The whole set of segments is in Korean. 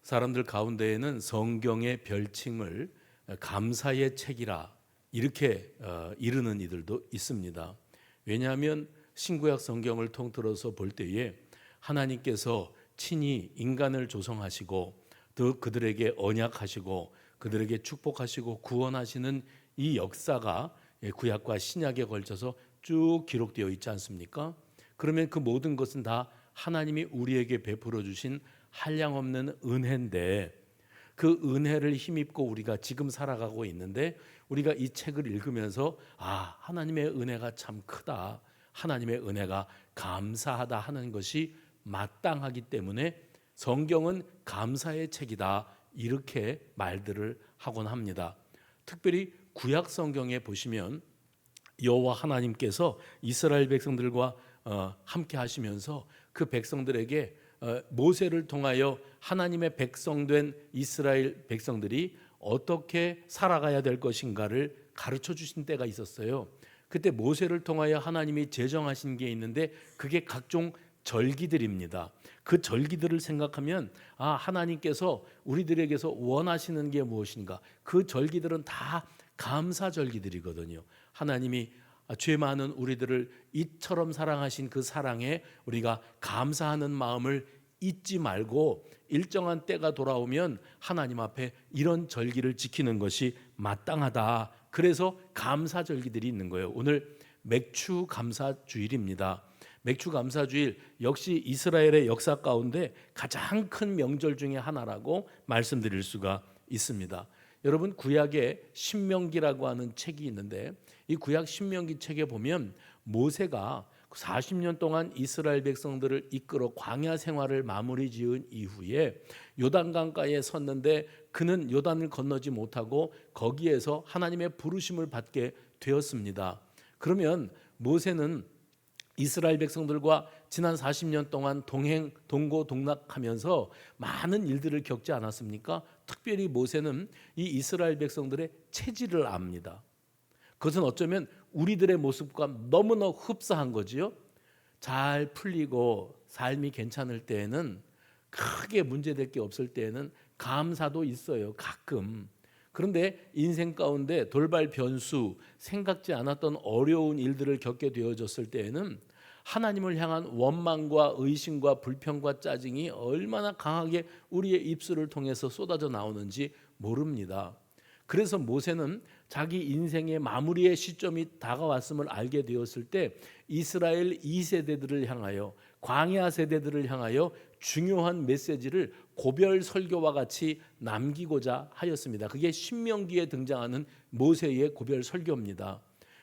사람들 가운데에는 성경의 별칭을 감사의 책이라 이렇게 이르는 이들도 있습니다. 왜냐하면 신구약 성경을 통틀어서 볼 때에 하나님께서 친히 인간을 조성하시고 또 그들에게 언약하시고 그들에게 축복하시고 구원하시는 이 역사가 구약과 신약에 걸쳐서 쭉 기록되어 있지 않습니까? 그러면 그 모든 것은 다 하나님이 우리에게 베풀어 주신 한량없는 은혜인데, 그 은혜를 힘입고 우리가 지금 살아가고 있는데, 우리가 이 책을 읽으면서 하나님의 은혜가 참 크다, 하나님의 은혜가 감사하다 하는 것이 마땅하기 때문에 성경은 감사의 책이다, 이렇게 말들을 하곤 합니다. 특별히 구약 성경에 보시면 여호와 하나님께서 이스라엘 백성들과 함께 하시면서 그 백성들에게 모세를 통하여 하나님의 백성된 이스라엘 백성들이 어떻게 살아가야 될 것인가를 가르쳐 주신 때가 있었어요. 그때 모세를 통하여 하나님이 제정하신 게 있는데 그게 각종 절기들입니다. 그 절기들을 생각하면 하나님께서 우리들에게서 원하시는 게 무엇인가, 그 절기들은 다 감사 절기들이거든요. 하나님이 죄 많은 우리들을 이처럼 사랑하신 그 사랑에 우리가 감사하는 마음을 잊지 말고 일정한 때가 돌아오면 하나님 앞에 이런 절기를 지키는 것이 마땅하다. 그래서 감사 절기들이 있는 거예요. 오늘 맥주 감사 주일입니다. 맥주 감사 주일 역시 이스라엘의 역사 가운데 가장 큰 명절 중에 하나라고 말씀드릴 수가 있습니다. 여러분, 구약에 신명기라고 하는 책이 있는데 이 구약 신명기 책에 보면 모세가 40년 동안 이스라엘 백성들을 이끌어 광야 생활을 마무리 지은 이후에 요단강가에 섰는데 그는 요단을 건너지 못하고 거기에서 하나님의 부르심을 받게 되었습니다. 그러면 모세는 이스라엘 백성들과 지난 40년 동안 동고동락하면서 많은 일들을 겪지 않았습니까? 특별히 모세는 이 이스라엘 백성들의 체질을 압니다. 그것은 어쩌면 우리들의 모습과 너무나 흡사한 거지요. 잘 풀리고 삶이 괜찮을 때에는, 크게 문제될 게 없을 때에는 감사도 있어요, 가끔. 그런데 인생 가운데 돌발 변수, 생각지 않았던 어려운 일들을 겪게 되어졌을 때에는 하나님을 향한 원망과 의심과 불평과 짜증이 얼마나 강하게 우리의 입술을 통해서 쏟아져 나오는지 모릅니다. 그래서 모세는 자기 인생의 마무리의 시점이 다가왔음을 알게 되었을 때 이스라엘 2세대들을 향하여, 광야 세대들을 향하여 중요한 메시지를 고별 설교와 같이 남기고자 하였습니다. 그게 신명기에 등장하는 모세의 고별 설교입니다.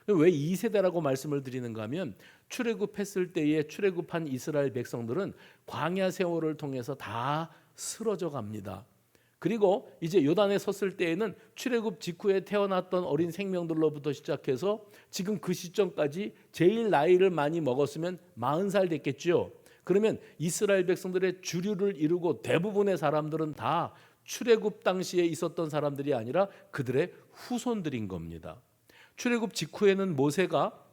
왜 2세대라고 말씀을 드리는가 하면 출애굽했을 때에 출애굽한 이스라엘 백성들은 광야 세월을 통해서 다 쓰러져 갑니다. 그리고 이제 요단에 섰을 때에는 출애굽 직후에 태어났던 어린 생명들로부터 시작해서 지금 그 시점까지 제일 나이를 많이 먹었으면 40살 됐겠죠. 그러면 이스라엘 백성들의 주류를 이루고 대부분의 사람들은 다 출애굽 당시에 있었던 사람들이 아니라 그들의 후손들인 겁니다. 출애굽 직후에는 모세가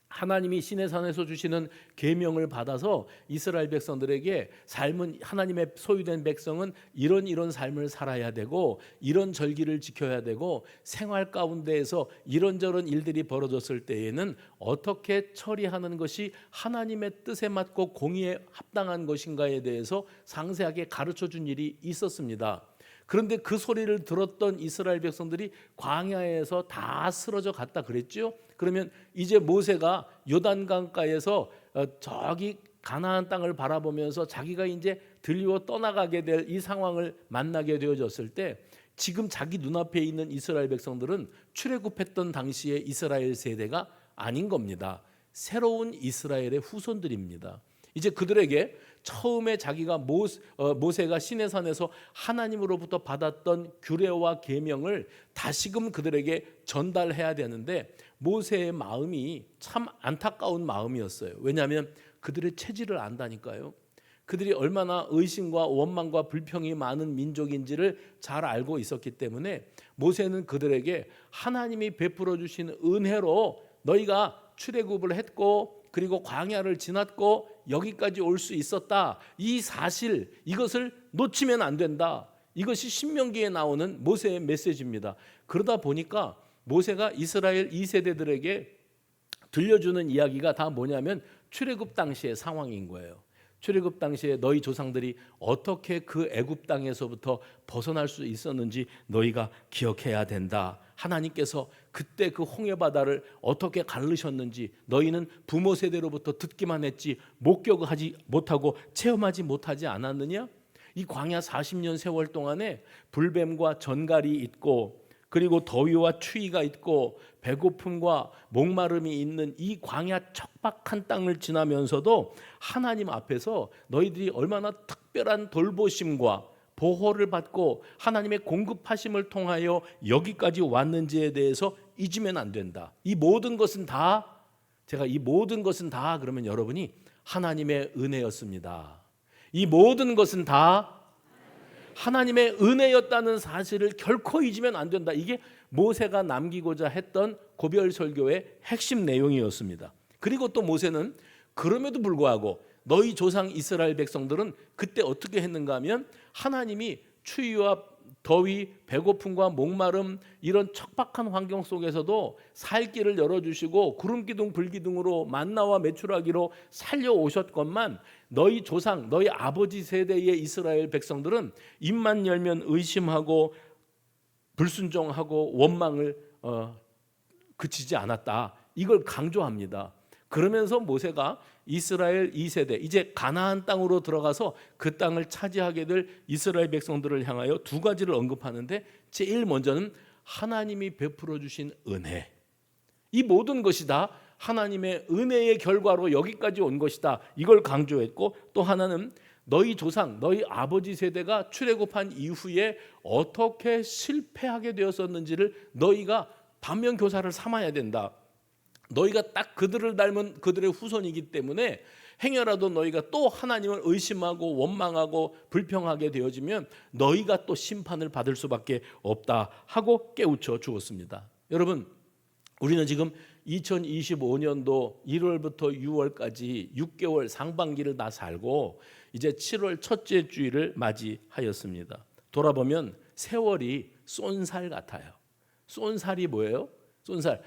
하나님이 시내산에서 주시는 계명을 받아서 이스라엘 백성들에게 삶은, 하나님의 소유된 백성은 이런 삶을 살아야 되고 이런 절기를 지켜야 되고 생활 가운데에서 이런저런 일들이 벌어졌을 때에는 어떻게 처리하는 것이 하나님의 뜻에 맞고 공의에 합당한 것인가에 대해서 상세하게 가르쳐 준 일이 있었습니다. 그런데 그 소리를 들었던 이스라엘 백성들이 광야에서 다 쓰러져 갔다 그랬죠. 그러면 이제 모세가 요단강가에서 저기 가나안 땅을 바라보면서 자기가 이제 들리고 떠나가게 될 이 상황을 만나게 되어졌을 때 지금 자기 눈앞에 있는 이스라엘 백성들은 출애굽했던 당시의 이스라엘 세대가 아닌 겁니다. 새로운 이스라엘의 후손들입니다. 이제 그들에게 처음에 자기가 모세가 시내산에서 하나님으로부터 받았던 규례와 계명을 다시금 그들에게 전달해야 되는데 모세의 마음이 참 안타까운 마음이었어요. 왜냐하면 그들의 체질을 안다니까요. 그들이 얼마나 의심과 원망과 불평이 많은 민족인지를 잘 알고 있었기 때문에 모세는 그들에게 하나님이 베풀어 주신 은혜로 너희가 출애굽을 했고 그리고 광야를 지났고 여기까지 올 수 있었다, 이 사실, 이것을 놓치면 안 된다. 이것이 신명기에 나오는 모세의 메시지입니다. 그러다 보니까 모세가 이스라엘 2세대들에게 들려주는 이야기가 다 뭐냐면 출애굽 당시의 상황인 거예요. 출애굽 당시에 너희 조상들이 어떻게 그 애굽 땅에서부터 벗어날 수 있었는지 너희가 기억해야 된다. 하나님께서 그때 그 홍해 바다를 어떻게 가르셨는지 너희는 부모 세대로부터 듣기만 했지 목격하지 못하고 체험하지 못하지 않았느냐? 이 광야 40년 세월 동안에 불뱀과 전갈이 있고 그리고 더위와 추위가 있고 배고픔과 목마름이 있는 이 광야 척박한 땅을 지나면서도 하나님 앞에서 너희들이 얼마나 특별한 돌보심과 보호를 받고 하나님의 공급하심을 통하여 여기까지 왔는지에 대해서 잊으면 안 된다. 이 모든 것은 다 제가 이 모든 것은 다 그러면 여러분이 하나님의 은혜였습니다. 이 모든 것은 다 하나님의 은혜였다는 사실을 결코 잊으면 안 된다. 이게 모세가 남기고자 했던 고별 설교의 핵심 내용이었습니다. 그리고 또 모세는 그럼에도 불구하고 너희 조상 이스라엘 백성들은 그때 어떻게 했는가 하면 하나님이 추위와 더위, 배고픔과 목마름 이런 척박한 환경 속에서도 살 길을 열어주시고 구름기둥 불기둥으로 만나와 메추라기로 살려오셨건만 너희 조상, 너희 아버지 세대의 이스라엘 백성들은 입만 열면 의심하고 불순종하고 원망을 그치지 않았다. 이걸 강조합니다. 그러면서 모세가 이스라엘 2세대 이제 가나안 땅으로 들어가서 그 땅을 차지하게 될 이스라엘 백성들을 향하여 두 가지를 언급하는데 제일 먼저는 하나님이 베풀어 주신 은혜. 이 모든 것이 다 하나님의 은혜의 결과로 여기까지 온 것이다. 이걸 강조했고 또 하나는 너희 조상, 너희 아버지 세대가 출애굽한 이후에 어떻게 실패하게 되었었는지를 너희가 반면 교사를 삼아야 된다. 너희가 딱 그들을 닮은 그들의 후손이기 때문에 행여라도 너희가 또 하나님을 의심하고 원망하고 불평하게 되어지면 너희가 또 심판을 받을 수밖에 없다 하고 깨우쳐 주었습니다. 여러분, 우리는 지금 2025년도 1월부터 6월까지 6개월 상반기를 다 살고 이제 7월 첫째 주일을 맞이하였습니다. 돌아보면 세월이 쏜살 같아요. 쏜살이 뭐예요? 쏜살,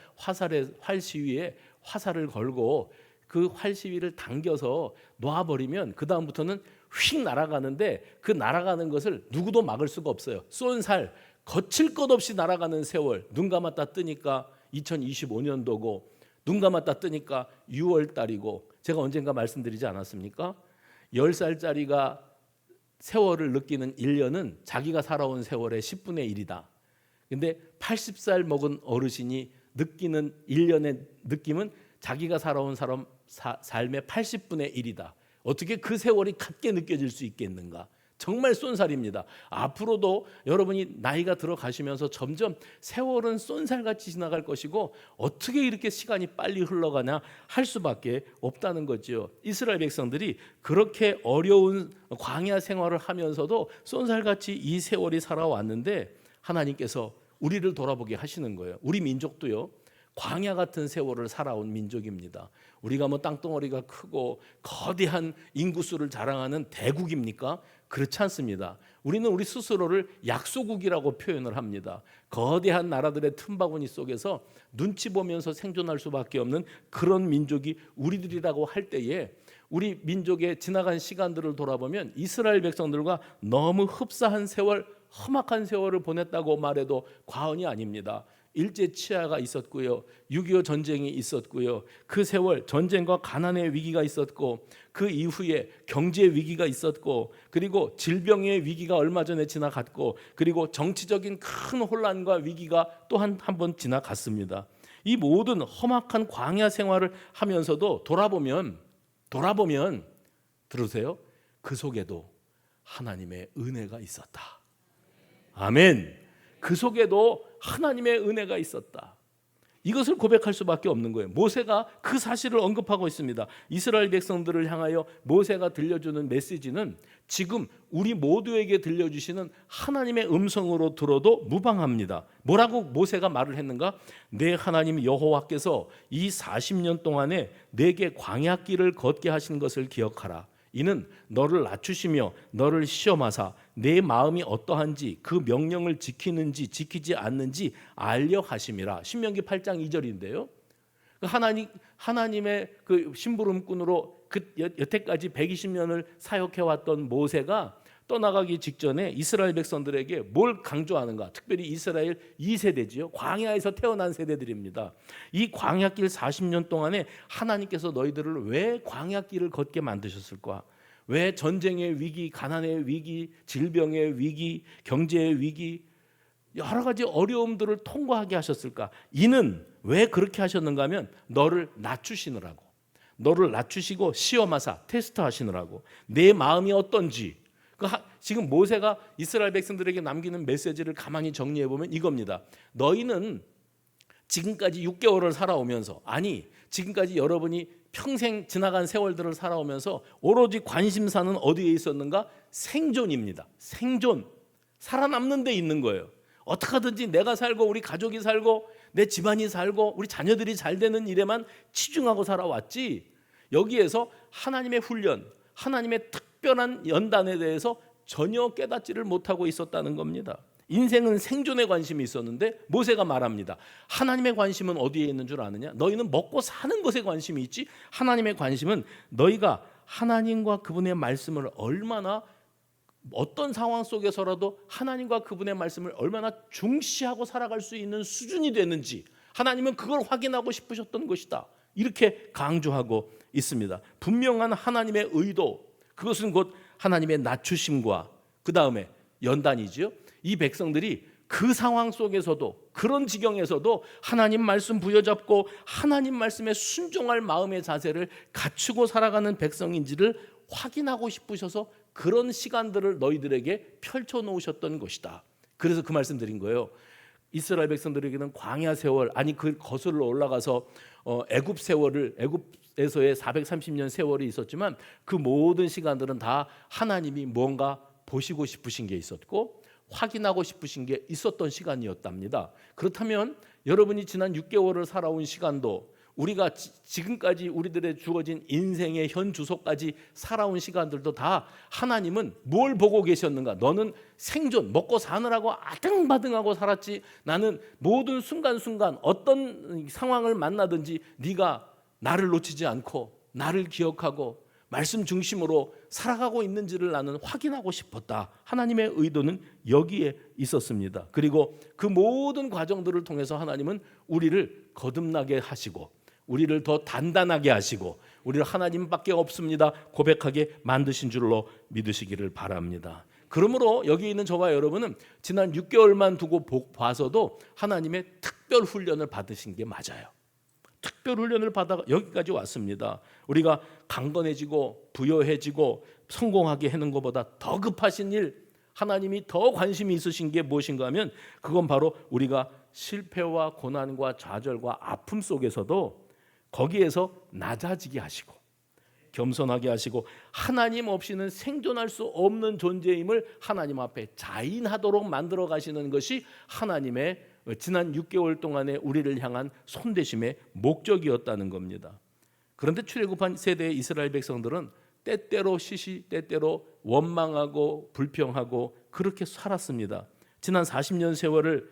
활시위에 화살을 걸고 그 활시위를 당겨서 놔버리면 그 다음부터는 휙 날아가는데 그 날아가는 것을 누구도 막을 수가 없어요. 쏜살, 거칠 것 없이 날아가는 세월. 눈 감았다 뜨니까 2025년도고 눈 감았다 뜨니까 6월 달이고 제가 언젠가 말씀드리지 않았습니까? 10살짜리가 세월을 느끼는 1년은 자기가 살아온 세월의 10분의 1이다. 근데 80살 먹은 어르신이 느끼는 1년의 느낌은 자기가 살아온 삶의 80분의 1이다. 어떻게 그 세월이 같게 느껴질 수 있겠는가? 정말 쏜살입니다. 앞으로도 여러분이 나이가 들어가시면서 점점 세월은 쏜살같이 지나갈 것이고 어떻게 이렇게 시간이 빨리 흘러가냐 할 수밖에 없다는 거죠. 이스라엘 백성들이 그렇게 어려운 광야 생활을 하면서도 쏜살같이 이 세월이 살아왔는데 하나님께서 우리를 돌아보게 하시는 거예요. 우리 민족도요. 광야 같은 세월을 살아온 민족입니다. 우리가 뭐 땅덩어리가 크고 거대한 인구수를 자랑하는 대국입니까? 그렇지 않습니다. 우리는 우리 스스로를 약소국이라고 표현을 합니다. 거대한 나라들의 틈바구니 속에서 눈치 보면서 생존할 수밖에 없는 그런 민족이 우리들이라고 할 때에 우리 민족의 지나간 시간들을 돌아보면 이스라엘 백성들과 너무 흡사한 세월, 험악한 세월을 보냈다고 말해도 과언이 아닙니다. 일제 치하가 있었고요. 6.25 전쟁이 있었고요. 그 세월 전쟁과 가난의 위기가 있었고 그 이후에 경제 위기가 있었고 그리고 질병의 위기가 얼마 전에 지나갔고 그리고 정치적인 큰 혼란과 위기가 또 한 번 지나갔습니다. 이 모든 험악한 광야 생활을 하면서도 돌아보면 들으세요. 그 속에도 하나님의 은혜가 있었다. 아멘. 그 속에도 하나님의 은혜가 있었다. 이것을 고백할 수밖에 없는 거예요. 모세가 그 사실을 언급하고 있습니다. 이스라엘 백성들을 향하여 모세가 들려주는 메시지는 지금 우리 모두에게 들려주시는 하나님의 음성으로 들어도 무방합니다. 뭐라고 모세가 말을 했는가? 내 하나님 여호와께서 이 40년 동안에 내게 광야길을 걷게 하신 것을 기억하라. 이는 너를 낮추시며 너를 시험하사 내 마음이 어떠한지 그 명령을 지키는지 지키지 않는지 알려 하심이라. 신명기 8장 2절인데요. 하나님의 그 심부름꾼으로 여태까지 120년을 사역해 왔던 모세가 떠나가기 직전에 이스라엘 백성들에게 뭘 강조하는가? 특별히 이스라엘 2세대지요. 광야에서 태어난 세대들입니다. 이 광야길 40년 동안에 하나님께서 너희들을 왜 광야길을 걷게 만드셨을까? 왜 전쟁의 위기, 가난의 위기, 질병의 위기, 경제의 위기, 여러 가지 어려움들을 통과하게 하셨을까? 이는 왜 그렇게 하셨는가 하면 너를 낮추시느라고, 너를 낮추시고 시험하사 테스트하시느라고, 내 마음이 어떤지. 지금 모세가 이스라엘 백성들에게 남기는 메시지를 가만히 정리해 보면 이겁니다. 너희는 지금까지 6개월을 살아오면서, 아니 지금까지 여러분이 평생 지나간 세월들을 살아오면서 오로지 관심사는 어디에 있었는가? 생존입니다. 생존, 살아남는 데 있는 거예요. 어떻게 하든지 내가 살고 우리 가족이 살고 내 집안이 살고 우리 자녀들이 잘 되는 일에만 치중하고 살아왔지, 여기에서 하나님의 훈련, 하나님의 특별한 연단에 대해서 전혀 깨닫지를 못하고 있었다는 겁니다. 인생은 생존에 관심이 있었는데 모세가 말합니다. 하나님의 관심은 어디에 있는 줄 아느냐? 너희는 먹고 사는 것에 관심이 있지, 하나님의 관심은 너희가 하나님과 그분의 말씀을 얼마나, 어떤 상황 속에서라도 하나님과 그분의 말씀을 얼마나 중시하고 살아갈 수 있는 수준이 되는지, 하나님은 그걸 확인하고 싶으셨던 것이다. 이렇게 강조하고 있습니다. 분명한 하나님의 의도, 그것은 곧 하나님의 낮추심과 그 다음에 연단이지요. 이 백성들이 그 상황 속에서도, 그런 지경에서도 하나님 말씀 부여잡고 하나님 말씀에 순종할 마음의 자세를 갖추고 살아가는 백성인지를 확인하고 싶으셔서 그런 시간들을 너희들에게 펼쳐놓으셨던 것이다. 그래서 그 말씀 드린 거예요. 이스라엘 백성들에게는 광야 세월, 아니 그 거슬러 올라가서 애굽 세월을, 애굽에서의 430년 세월이 있었지만 그 모든 시간들은 다 하나님이 뭔가 보시고 싶으신 게 있었고 확인하고 싶으신 게 있었던 시간이었답니다. 그렇다면 여러분이 지난 6개월을 살아온 시간도, 우리가 지금까지 우리들의 주어진 인생의 현 주소까지 살아온 시간들도 다 하나님은 뭘 보고 계셨는가? 너는 생존, 먹고 사느라고 아등바등하고 살았지, 나는 모든 순간순간 어떤 상황을 만나든지 네가 나를 놓치지 않고 나를 기억하고 말씀 중심으로 살아가고 있는지를 나는 확인하고 싶었다. 하나님의 의도는 여기에 있었습니다. 그리고 그 모든 과정들을 통해서 하나님은 우리를 거듭나게 하시고 우리를 더 단단하게 하시고 우리를 하나님밖에 없습니다 고백하게 만드신 줄로 믿으시기를 바랍니다. 그러므로 여기 있는 저와 여러분은 지난 6개월만 두고 봐서도 하나님의 특별 훈련을 받으신 게 맞아요. 특별 훈련을 받아 여기까지 왔습니다. 우리가 강건해지고 부여해지고 성공하게 하는 것보다 더 급하신 일, 하나님이 더 관심이 있으신 게 무엇인가 하면 그건 바로 우리가 실패와 고난과 좌절과 아픔 속에서도 거기에서 낮아지게 하시고 겸손하게 하시고 하나님 없이는 생존할 수 없는 존재임을 하나님 앞에 자인하도록 만들어 가시는 것이 하나님의 지난 6개월 동안의 우리를 향한 손대심의 목적이었다는 겁니다. 그런데 출애굽한 세대의 이스라엘 백성들은 때때로 때때로 원망하고 불평하고 그렇게 살았습니다. 지난 40년 세월을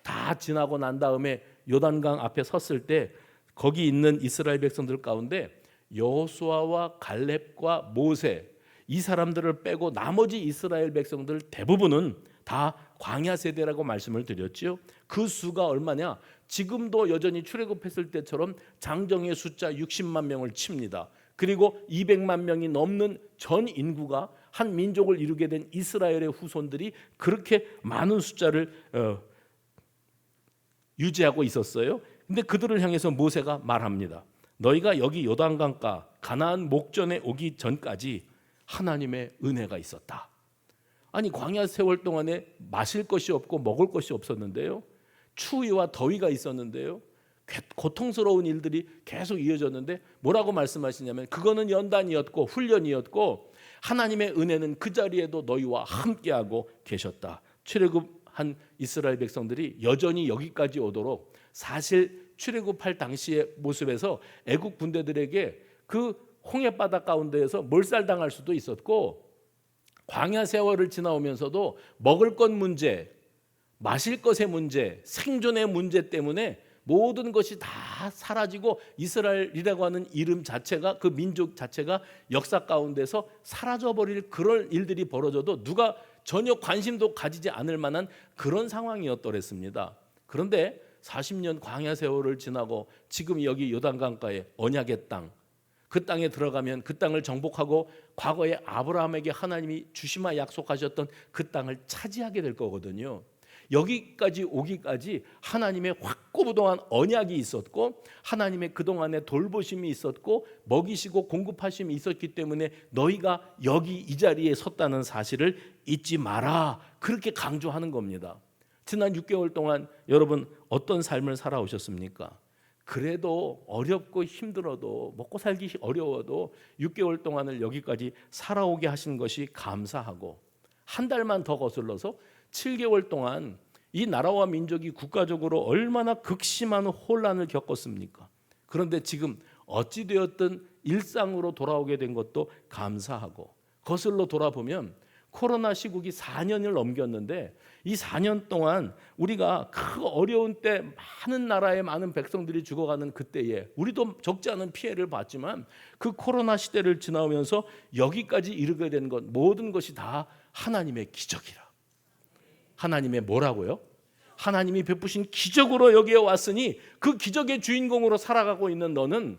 다 지나고 난 다음에 요단강 앞에 섰을 때 거기 있는 이스라엘 백성들 가운데 여호수아와 갈렙과 모세, 이 사람들을 빼고 나머지 이스라엘 백성들 대부분은 다 광야 세대라고 말씀을 드렸죠. 그 수가 얼마냐? 지금도 여전히 출애굽했을 때처럼 장정의 숫자 60만 명을 칩니다. 그리고 200만 명이 넘는 전 인구가 한 민족을 이루게 된 이스라엘의 후손들이 그렇게 많은 숫자를 유지하고 있었어요. 근데 그들을 향해서 모세가 말합니다. 너희가 여기 요단강가 가나안 목전에 오기 전까지 하나님의 은혜가 있었다. 아니 광야 세월 동안에 마실 것이 없고 먹을 것이 없었는데요. 추위와 더위가 있었는데요. 고통스러운 일들이 계속 이어졌는데 뭐라고 말씀하시냐면 그거는 연단이었고 훈련이었고 하나님의 은혜는 그 자리에도 너희와 함께하고 계셨다. 출애굽한 이스라엘 백성들이 여전히 여기까지 오도록 사실 출애굽할 당시의 모습에서 애국 군대들에게 그 홍해 바다 가운데에서 몰살당할 수도 있었고 광야 세월을 지나오면서도 먹을 것 문제, 마실 것의 문제, 생존의 문제 때문에 모든 것이 다 사라지고 이스라엘이라고 하는 이름 자체가, 그 민족 자체가 역사 가운데서 사라져버릴 그런 일들이 벌어져도 누가 전혀 관심도 가지지 않을 만한 그런 상황이었더랬습니다. 그런데 40년 광야 세월을 지나고 지금 여기 요단강가에 언약의 땅, 그 땅에 들어가면 그 땅을 정복하고 과거에 아브라함에게 하나님이 주시마 약속하셨던 그 땅을 차지하게 될 거거든요. 여기까지 오기까지 하나님의 확고부동한 언약이 있었고 하나님의 그동안의 돌보심이 있었고 먹이시고 공급하심이 있었기 때문에 너희가 여기 이 자리에 섰다는 사실을 잊지 마라, 그렇게 강조하는 겁니다. 지난 6개월 동안 여러분 어떤 삶을 살아오셨습니까? 그래도 어렵고 힘들어도 먹고 살기 어려워도 6개월 동안을 여기까지 살아오게 하신 것이 감사하고, 한 달만 더 거슬러서 7개월 동안 이 나라와 민족이 국가적으로 얼마나 극심한 혼란을 겪었습니까? 그런데 지금 어찌되었든 일상으로 돌아오게 된 것도 감사하고, 거슬러 돌아보면 코로나 시국이 4년을 넘겼는데 이 4년 동안 우리가 그 어려운 때 많은 나라의 많은 백성들이 죽어가는 그때에 우리도 적지 않은 피해를 봤지만 그 코로나 시대를 지나오면서 여기까지 이르게 된 것, 모든 것이 다 하나님의 기적이라. 하나님의 뭐라고요? 하나님이 베푸신 기적으로 여기에 왔으니 그 기적의 주인공으로 살아가고 있는 너는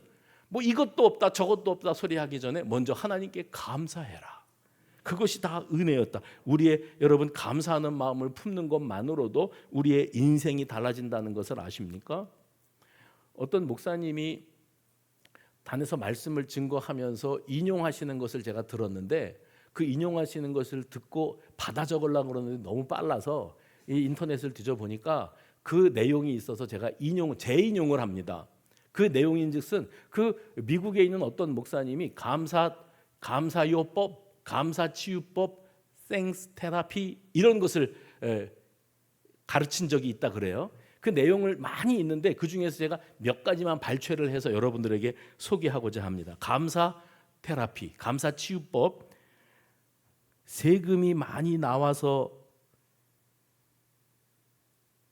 뭐 이것도 없다 저것도 없다 소리하기 전에 먼저 하나님께 감사해라. 그것이 다 은혜였다. 우리의 여러분 감사하는 마음을 품는 것만으로도 우리의 인생이 달라진다는 것을 아십니까? 어떤 목사님이 단에서 말씀을 증거하면서 인용하시는 것을 제가 들었는데, 그 인용하시는 것을 듣고 받아 적으려고 그러는데 너무 빨라서 이 인터넷을 뒤져보니까 그 내용이 있어서 제가 재인용을 합니다. 그 내용인즉슨 그 미국에 있는 어떤 목사님이 감사요법, 감사치유법, 땡스 테라피 이런 것을 가르친 적이 있다 그래요. 그 내용을 많이 있는데 그 중에서 제가 몇 가지만 발췌를 해서 여러분들에게 소개하고자 합니다. 감사 테라피, 감사치유법. 세금이 많이 나와서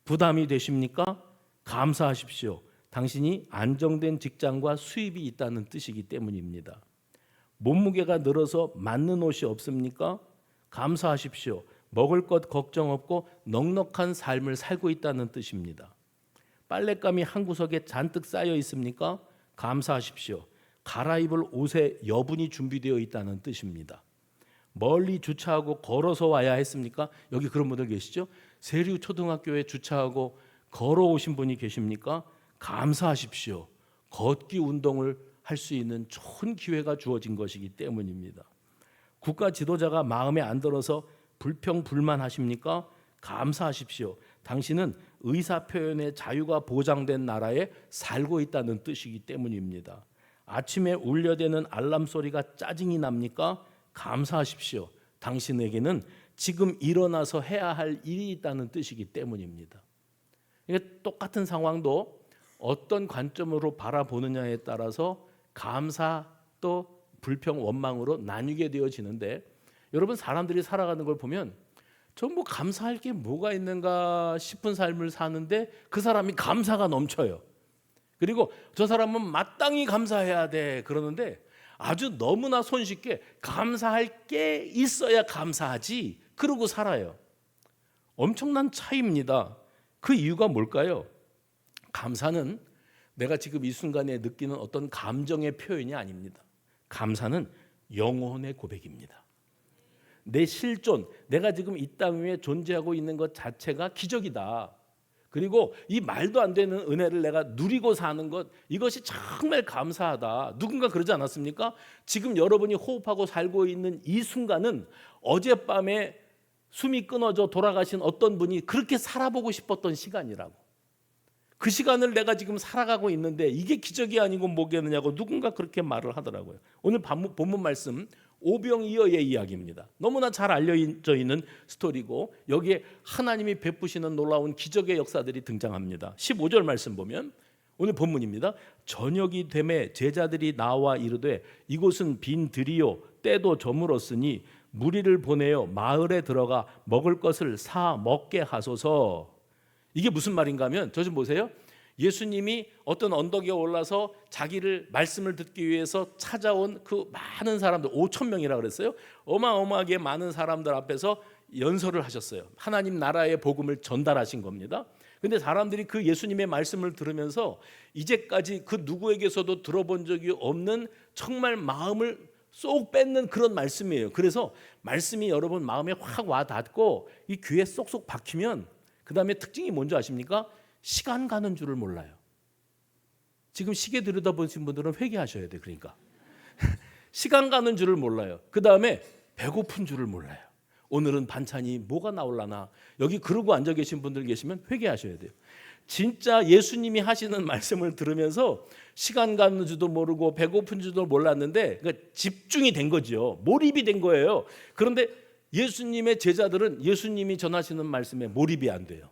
부담이 되십니까? 감사하십시오. 당신이 안정된 직장과 수입이 있다는 뜻이기 때문입니다. 몸무게가 늘어서 맞는 옷이 없습니까? 감사하십시오. 먹을 것 걱정 없고 넉넉한 삶을 살고 있다는 뜻입니다. 빨랫감이 한 구석에 잔뜩 쌓여 있습니까? 감사하십시오. 갈아입을 옷에 여분이 준비되어 있다는 뜻입니다. 멀리 주차하고 걸어서 와야 했습니까? 여기 그런 분들 계시죠? 세류 초등학교에 주차하고 걸어오신 분이 계십니까? 감사하십시오. 걷기 운동을 할 수 있는 좋은 기회가 주어진 것이기 때문입니다. 국가 지도자가 마음에 안 들어서 불평불만하십니까? 감사하십시오. 당신은 의사표현의 자유가 보장된 나라에 살고 있다는 뜻이기 때문입니다. 아침에 울려대는 알람 소리가 짜증이 납니까? 감사하십시오. 당신에게는 지금 일어나서 해야 할 일이 있다는 뜻이기 때문입니다. 이게 똑같은 상황도 어떤 관점으로 바라보느냐에 따라서 감사 또 불평 원망으로 나뉘게 되어지는데, 여러분 사람들이 살아가는 걸 보면 저 뭐 감사할 게 뭐가 있는가 싶은 삶을 사는데 그 사람이 감사가 넘쳐요. 그리고 저 사람은 마땅히 감사해야 돼 그러는데 아주 너무나 손쉽게 감사할 게 있어야 감사하지 그러고 살아요. 엄청난 차이입니다. 그 이유가 뭘까요? 감사는 내가 지금 이 순간에 느끼는 어떤 감정의 표현이 아닙니다. 감사는 영혼의 고백입니다. 내 실존, 내가 지금 이 땅 위에 존재하고 있는 것 자체가 기적이다. 그리고 이 말도 안 되는 은혜를 내가 누리고 사는 것, 이것이 정말 감사하다. 누군가 그러지 않았습니까? 지금 여러분이 호흡하고 살고 있는 이 순간은 어젯밤에 숨이 끊어져 돌아가신 어떤 분이 그렇게 살아보고 싶었던 시간이라고. 그 시간을 내가 지금 살아가고 있는데 이게 기적이 아니고 뭐겠느냐고 누군가 그렇게 말을 하더라고요. 오늘 본문 말씀 오병이어의 이야기입니다. 너무나 잘 알려져 있는 스토리고 여기에 하나님이 베푸시는 놀라운 기적의 역사들이 등장합니다. 15절 말씀 보면 오늘 본문입니다. 저녁이 되매 제자들이 나와 이르되 이곳은 빈 들이요 때도 저물었으니 무리를 보내어 마을에 들어가 먹을 것을 사 먹게 하소서. 이게 무슨 말인가 하면 저 좀 보세요. 예수님이 어떤 언덕에 올라서 자기를 말씀을 듣기 위해서 찾아온 그 많은 사람들 5천 명이라 그랬어요. 어마어마하게 많은 사람들 앞에서 연설을 하셨어요. 하나님 나라의 복음을 전달하신 겁니다. 근데 사람들이 그 예수님의 말씀을 들으면서 이제까지 그 누구에게서도 들어본 적이 없는 정말 마음을 쏙 뺏는 그런 말씀이에요. 그래서 말씀이 여러분 마음에 확 와 닿고 이 귀에 쏙쏙 박히면 그 다음에 특징이 뭔지 아십니까? 시간 가는 줄을 몰라요. 지금 시계 들여다보신 분들은 회개하셔야 돼요. 그러니까 시간 가는 줄을 몰라요. 그 다음에 배고픈 줄을 몰라요. 오늘은 반찬이 뭐가 나올라나. 여기 그러고 앉아 계신 분들 계시면 회개하셔야 돼요. 진짜 예수님이 하시는 말씀을 들으면서 시간 가는 줄도 모르고 배고픈 줄도 몰랐는데 그러니까 집중이 된 거죠. 몰입이 된 거예요. 그런데 예수님의 제자들은 예수님이 전하시는 말씀에 몰입이 안 돼요.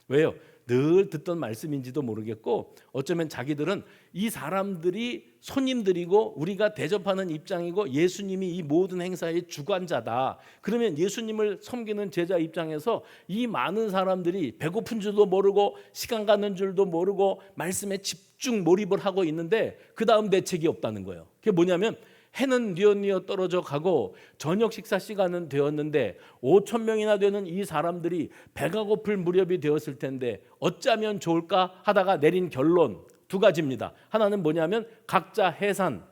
왜요? 늘 듣던 말씀인지도 모르겠고 어쩌면 자기들은 이 사람들이 손님들이고 우리가 대접하는 입장이고 예수님이 이 모든 행사의 주관자다. 그러면 예수님을 섬기는 제자 입장에서 이 많은 사람들이 배고픈 줄도 모르고 시간 가는 줄도 모르고 말씀에 집중 몰입을 하고 있는데 그 다음 대책이 없다는 거예요. 그게 뭐냐면 해는 뉘엿뉘엿 떨어져 가고 저녁 식사 시간은 되었는데 5천 명이나 되는 이 사람들이 배가 고플 무렵이 되었을 텐데 어쩌면 좋을까 하다가 내린 결론 두 가지입니다. 하나는 뭐냐면 각자 해산,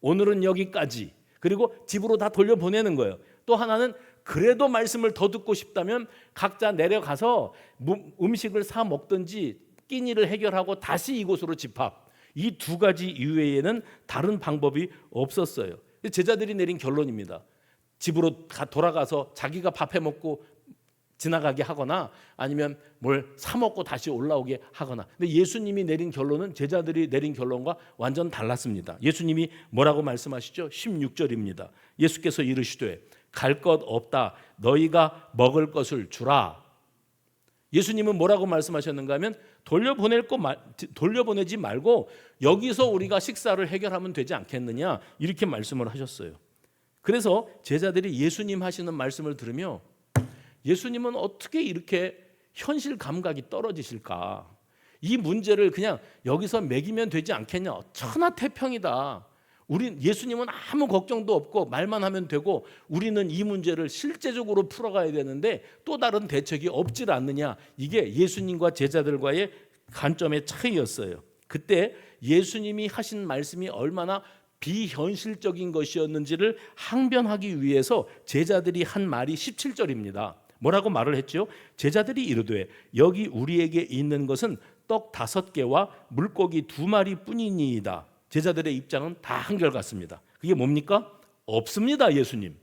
오늘은 여기까지, 그리고 집으로 다 돌려보내는 거예요. 또 하나는 그래도 말씀을 더 듣고 싶다면 각자 내려가서 음식을 사 먹든지 끼니를 해결하고 다시 이곳으로 집합. 이 두 가지 이외에는 다른 방법이 없었어요. 제자들이 내린 결론입니다. 집으로 돌아가서 자기가 밥해 먹고 지나가게 하거나 아니면 뭘 사 먹고 다시 올라오게 하거나. 근데 예수님이 내린 결론은 제자들이 내린 결론과 완전 달랐습니다. 예수님이 뭐라고 말씀하시죠? 16절입니다. 예수께서 이르시되 갈 것 없다. 너희가 먹을 것을 주라. 예수님은 뭐라고 말씀하셨는가 하면 돌려보내지 말고 여기서 우리가 식사를 해결하면 되지 않겠느냐 이렇게 말씀을 하셨어요. 그래서 제자들이 예수님 하시는 말씀을 들으며 예수님은 어떻게 이렇게 현실 감각이 떨어지실까? 이 문제를 그냥 여기서 매기면 되지 않겠냐? 천하태평이다. 예수님은 아무 걱정도 없고 말만 하면 되고 우리는 이 문제를 실제적으로 풀어가야 되는데 또 다른 대책이 없질 않느냐. 이게 예수님과 제자들과의 관점의 차이였어요. 그때 예수님이 하신 말씀이 얼마나 비현실적인 것이었는지를 항변하기 위해서 제자들이 한 말이 17절입니다. 뭐라고 말을 했죠? 제자들이 이르되 여기 우리에게 있는 것은 떡 5개와 물고기 2마리 뿐이니이다. 제자들의 입장은 다 한결같습니다. 그게 뭡니까? 없습니다. 예수님.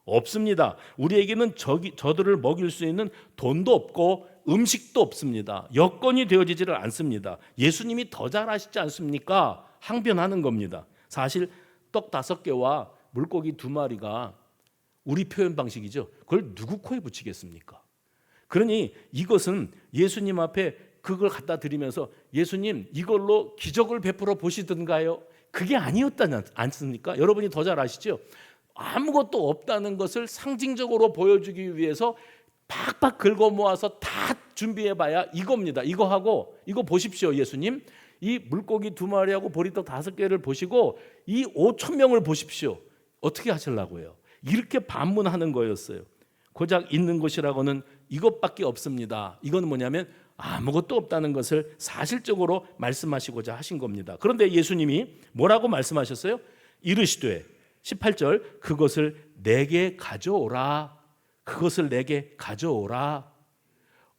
없습니다. 우리에게는 저들을 먹일 수 있는 돈도 없고 음식도 없습니다. 여건이 되어지지를 않습니다. 예수님이 더 잘하시지 않습니까? 항변하는 겁니다. 사실 떡 5개와 물고기 2마리가 우리 표현 방식이죠. 그걸 누구 코에 붙이겠습니까? 그러니 이것은 예수님 앞에 그걸 갖다 드리면서 예수님 이걸로 기적을 베풀어 보시던가요? 그게 아니었지 않습니까? 여러분이 더 잘 아시죠? 아무것도 없다는 것을 상징적으로 보여주기 위해서 팍팍 긁어 모아서 다 준비해봐야 이겁니다. 이거 하고 이거 보십시오. 예수님 이 물고기 2마리하고 보리떡 5개를 보시고 이 5천 명을 보십시오. 어떻게 하시려고요? 이렇게 반문하는 거였어요. 고작 있는 것이라고는 이것밖에 없습니다. 이건 뭐냐면 아무것도 없다는 것을 사실적으로 말씀하시고자 하신 겁니다. 그런데 예수님이 뭐라고 말씀하셨어요? 이르시되 18절 그것을 내게 가져오라. 그것을 내게 가져오라.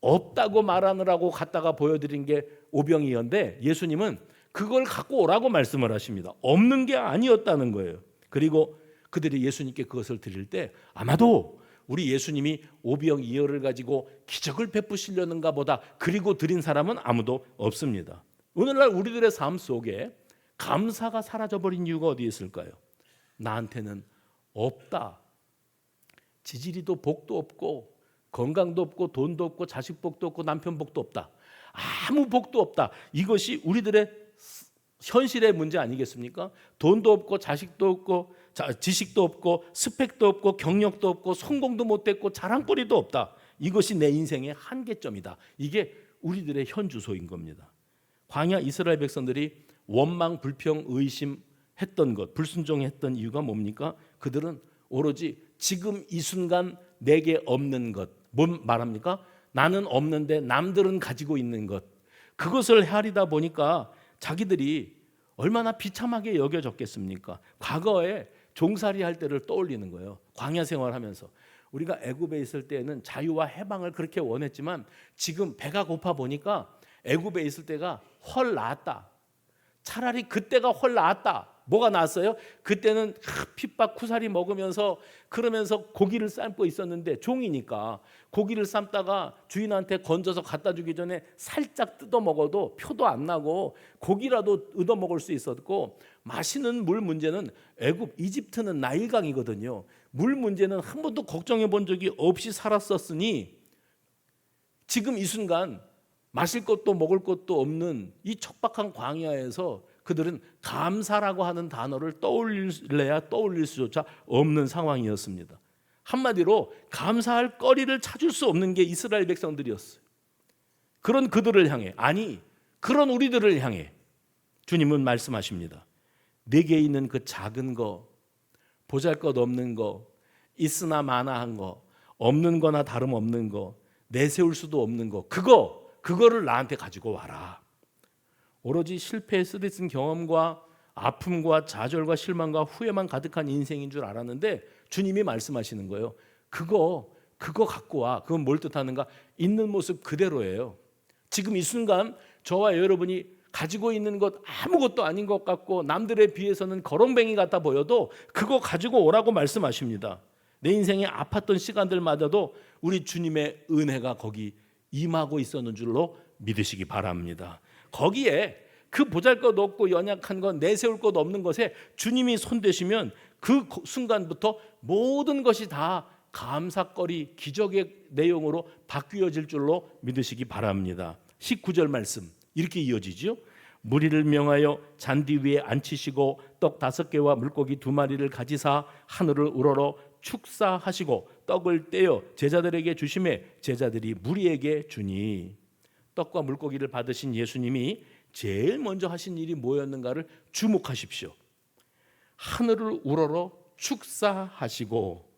없다고 말하느라고 갖다가 보여드린 게 오병이어인데 예수님은 그걸 갖고 오라고 말씀을 하십니다. 없는 게 아니었다는 거예요. 그리고 그들이 예수님께 그것을 드릴 때 아마도 우리 예수님이 오병이어를 가지고 기적을 베푸시려는가 보다 그리고 드린 사람은 아무도 없습니다. 오늘날 우리들의 삶 속에 감사가 사라져버린 이유가 어디에 있을까요? 나한테는 없다. 지지리도 복도 없고 건강도 없고 돈도 없고 자식 복도 없고 남편 복도 없다. 아무 복도 없다. 이것이 우리들의 현실의 문제 아니겠습니까? 돈도 없고 자식도 없고 지식도 없고 스펙도 없고 경력도 없고 성공도 못했고 자랑거리도 없다. 이것이 내 인생의 한계점이다. 이게 우리들의 현 주소인 겁니다. 광야 이스라엘 백성들이 원망, 불평, 의심했던 것, 불순종했던 이유가 뭡니까? 그들은 오로지 지금 이 순간 내게 없는 것, 뭔 말합니까? 나는 없는데 남들은 가지고 있는 것, 그것을 헤아리다 보니까 자기들이 얼마나 비참하게 여겨졌겠습니까? 과거에 종살이 할 때를 떠올리는 거예요. 광야 생활하면서 우리가 애굽에 있을 때는 자유와 해방을 그렇게 원했지만 지금 배가 고파 보니까 애굽에 있을 때가 헐 나았다. 차라리 그때가 헐 나았다. 뭐가 나았어요? 그때는 핍박 쿠사리 먹으면서 그러면서 고기를 삶고 있었는데 종이니까 고기를 삶다가 주인한테 건져서 갖다 주기 전에 살짝 뜯어 먹어도 표도 안 나고 고기라도 얻어 먹을 수 있었고, 마시는 물 문제는 애굽 이집트는 나일강이거든요. 물 문제는 한 번도 걱정해 본 적이 없이 살았었으니 지금 이 순간 마실 것도 먹을 것도 없는 이 척박한 광야에서 그들은 감사라고 하는 단어를 떠올릴래야 떠올릴 수조차 없는 상황이었습니다. 한마디로 감사할 거리를 찾을 수 없는 게 이스라엘 백성들이었어요. 그런 그들을 향해, 아니 그런 우리들을 향해 주님은 말씀하십니다. 내게 있는 그 작은 거, 보잘것없는 거, 있으나 마나한 거, 없는 거나 다름없는 거, 내세울 수도 없는 거, 그거를 나한테 가지고 와라. 오로지 실패에 쓰러진 경험과 아픔과 좌절과 실망과 후회만 가득한 인생인 줄 알았는데 주님이 말씀하시는 거예요. 그거 갖고 와. 그건 뭘 뜻하는가? 있는 모습 그대로예요. 지금 이 순간 저와 여러분이 가지고 있는 것 아무것도 아닌 것 같고 남들에 비해서는 거렁뱅이 같아 보여도 그거 가지고 오라고 말씀하십니다. 내 인생에 아팠던 시간들마저도 우리 주님의 은혜가 거기 임하고 있었는 줄로 믿으시기 바랍니다. 거기에 그 보잘것없고 연약한 것, 내세울 것 없는 것에 주님이 손대시면 그 순간부터 모든 것이 다 감사거리, 기적의 내용으로 바뀌어질 줄로 믿으시기 바랍니다. 19절 말씀 이렇게 이어지죠. 무리를 명하여 잔디 위에 앉히시고 떡 5개와 물고기 2마리를 가지사 하늘을 우러러 축사하시고 떡을 떼어 제자들에게 주시매 제자들이 무리에게 주니, 떡과 물고기를 받으신 예수님이 제일 먼저 하신 일이 뭐였는가를 주목하십시오. 하늘을 우러러 축사하시고,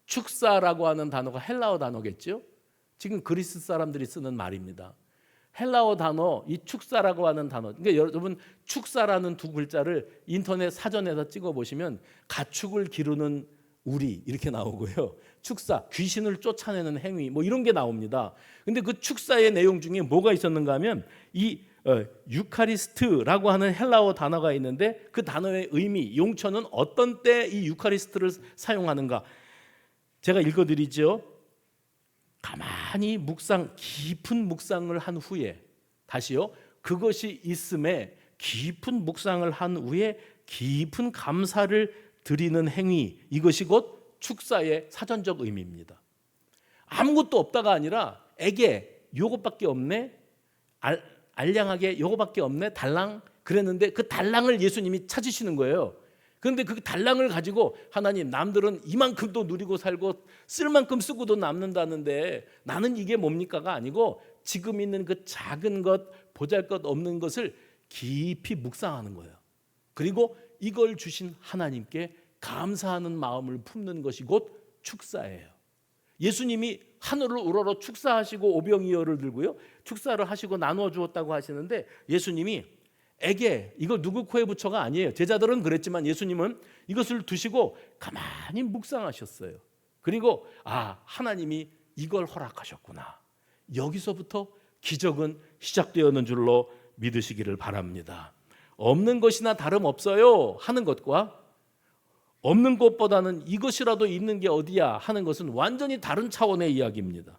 축사라고 하는 단어가 헬라어 단어겠죠. 지금 그리스 사람들이 쓰는 말입니다. 헬라어 단어, 이 축사라고 하는 단어, 그러니까 여러분 축사라는 두 글자를 인터넷 사전에서 찍어보시면 가축을 기르는 우리 이렇게 나오고요, 축사, 귀신을 쫓아내는 행위 뭐 이런 게 나옵니다. 근데 그 축사의 내용 중에 뭐가 있었는가 하면 이 유카리스트라고 하는 헬라어 단어가 있는데 그 단어의 의미, 용처는 어떤 때 이 유카리스트를 사용하는가 제가 읽어드리죠. 가만히 깊은 묵상을 한 후에, 다시요, 그것이 있음에 깊은 묵상을 한 후에 깊은 감사를 드리는 행위, 이것이 곧 축사의 사전적 의미입니다. 아무것도 없다가 아니라 에게 요것밖에 없네, 알량하게 요거밖에 없네, 달랑 그랬는데 그 달랑을 예수님이 찾으시는 거예요. 그런데 그 달랑을 가지고 하나님, 남들은 이만큼도 누리고 살고 쓸 만큼 쓰고도 남는다는데 나는 이게 뭡니까가 아니고 지금 있는 그 작은 것, 보잘것 없는 것을 깊이 묵상하는 거예요. 그리고 이걸 주신 하나님께 감사하는 마음을 품는 것이 곧 축사예요. 예수님이 하늘을 우러러 축사하시고 오병이어를 들고요, 축사를 하시고 나누어 주었다고 하시는데 예수님이 에게, 이거 누구 코에 붙여가 아니에요. 제자들은 그랬지만 예수님은 이것을 두시고 가만히 묵상하셨어요. 그리고 하나님이 이걸 허락하셨구나, 여기서부터 기적은 시작되었는 줄로 믿으시기를 바랍니다. 없는 것이나 다름없어요 하는 것과 없는 것보다는 이것이라도 있는 게 어디야 하는 것은 완전히 다른 차원의 이야기입니다.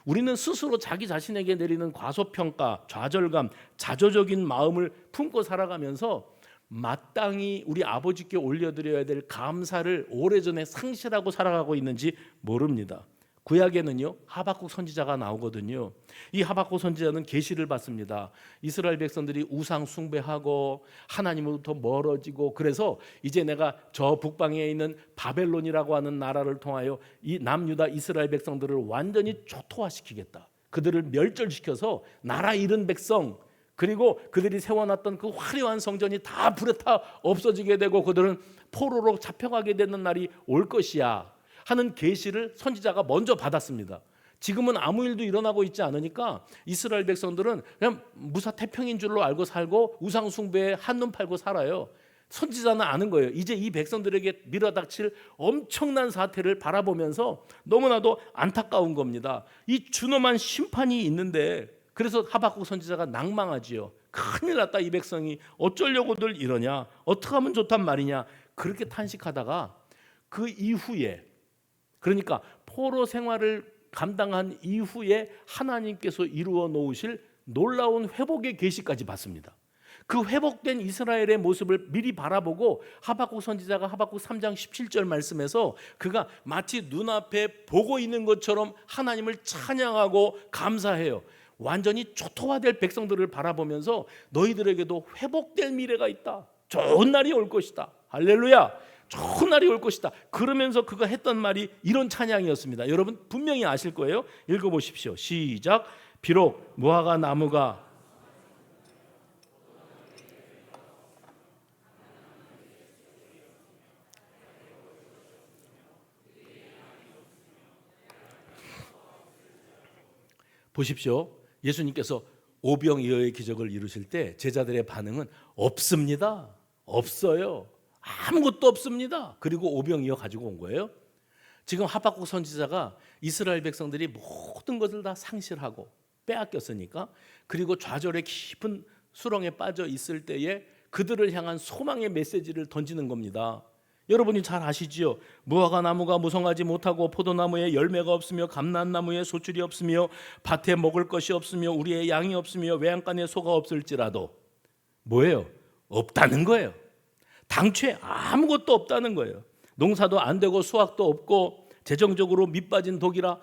우리는 스스로 자기 자신에게 내리는 과소평가, 좌절감, 자조적인 마음을 품고 살아가면서 마땅히 우리 아버지께 올려드려야 될 감사를 오래전에 상실하고 살아가고 있는지 모릅니다. 구약에는요 하박국 선지자가 나오거든요. 이 하박국 선지자는 계시를 받습니다. 이스라엘 백성들이 우상 숭배하고 하나님으로부터 멀어지고, 그래서 이제 내가 저 북방에 있는 바벨론이라고 하는 나라를 통하여 이 남유다 이스라엘 백성들을 완전히 초토화시키겠다. 그들을 멸절시켜서 나라 잃은 백성, 그리고 그들이 세워놨던 그 화려한 성전이 다 불에 타 없어지게 되고 그들은 포로로 잡혀가게 되는 날이 올 것이야 하는 계시를 선지자가 먼저 받았습니다. 지금은 아무 일도 일어나고 있지 않으니까 이스라엘 백성들은 그냥 무사태평인 줄로 알고 살고 우상 숭배에 한눈 팔고 살아요. 선지자는 아는 거예요. 이제 이 백성들에게 밀어닥칠 엄청난 사태를 바라보면서 너무나도 안타까운 겁니다. 이 준엄한 심판이 있는데, 그래서 하박국 선지자가 낭망하지요. 큰일 났다, 이 백성이 어쩌려고들 이러냐, 어떻게 하면 좋단 말이냐, 그렇게 탄식하다가 그 이후에, 그러니까 포로 생활을 감당한 이후에 하나님께서 이루어 놓으실 놀라운 회복의 계시까지 받습니다. 그 회복된 이스라엘의 모습을 미리 바라보고 하박국 선지자가 하박국 3장 17절 말씀에서 그가 마치 눈앞에 보고 있는 것처럼 하나님을 찬양하고 감사해요. 완전히 초토화될 백성들을 바라보면서 너희들에게도 회복될 미래가 있다, 좋은 날이 올 것이다, 할렐루야, 좋은 날이 올 것이다, 그러면서 그가 했던 말이 이런 찬양이었습니다. 여러분 분명히 아실 거예요. 읽어보십시오. 시작. 비록 무화과 나무가 보십시오. 예수님께서 오병이어의 기적을 이루실 때 제자들의 반응은 없습니다. 없어요. 아무것도 없습니다. 그리고 오병이어 가지고 온 거예요. 지금 하박국 선지자가 이스라엘 백성들이 모든 것을 다 상실하고 빼앗겼으니까, 그리고 좌절의 깊은 수렁에 빠져 있을 때에 그들을 향한 소망의 메시지를 던지는 겁니다. 여러분이 잘 아시지요. 무화과 나무가 무성하지 못하고 포도나무에 열매가 없으며 감람나무에 소출이 없으며 밭에 먹을 것이 없으며 우리의 양이 없으며 외양간에 소가 없을지라도 뭐예요? 없다는 거예요. 당초에 아무것도 없다는 거예요. 농사도 안 되고 수확도 없고 재정적으로 밑빠진 독이라